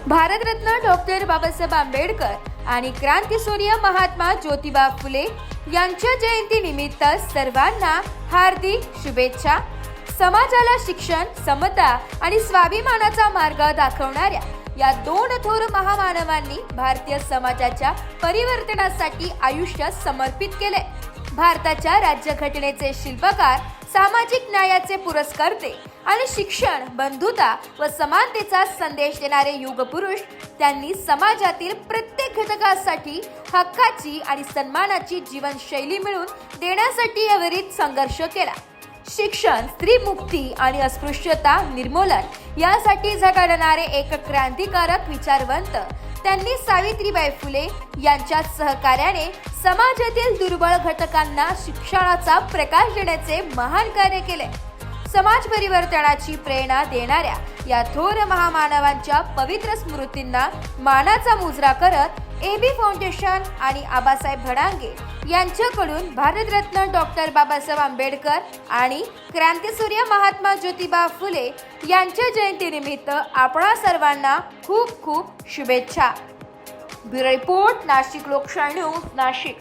Bharat Ratna doctor Babasaheb Ambedkar आणि क्रांतीसूर्य महात्मा ज्योतिबा फुले यांच्या जयंतीनिमित्त सर्वांना हार्दिक शुभेच्छा। समाजाला शिक्षण, समता आणि स्वाभिमानाचा मार्ग दाखवणाऱ्या या दोन थोर महामानवांनी भारतीय समाजाच्या परिवर्तनासाठी आयुष्य समर्पित केले। भारताच्या राज्यघटनेचे शिल्पकार, सामाजिक न्यायाचे पुरस्कर्ते आणि शिक्षण, बंधुता व समानतेचा संदेश देणारे युगपुरुष, त्यांनी समाजातील प्रत्येक घटकासाठी हक्काची आणि सन्मानाची जीवनशैली मिळवून देण्यासाठी अविरत संघर्ष केला। शिक्षण, स्त्री मुक्ती आणि अस्पृश्यता निर्मूलन यासाठी झगडणारे एक क्रांतिकारक विचारवंत, त्यांनी सावित्रीबाई फुले यांच्या सहकार्याने समाजातील दुर्बळ घटकांना शिक्षणाचा प्रकाश देण्याचे महान कार्य केले। समाज परिवर्तनाची प्रेरणा देणाऱ्या या थोर महामानवांच्या पवित्र स्मृतींना मानाचा मुजरा करत एबी फाउंडेशन आणि आबासाहेब भडांगे यांच्याकडून भारतरत्न डॉक्टर बाबासाहेब आंबेडकर आणि क्रांतीसूर्य महात्मा ज्योतिबा फुले यांच्या जयंतीनिमित्त आपणा सर्वांना खूप खूप शुभेच्छा। ब्युरो रिपोर्ट, नाशिक लोकशाही न्यूज, नाशिक।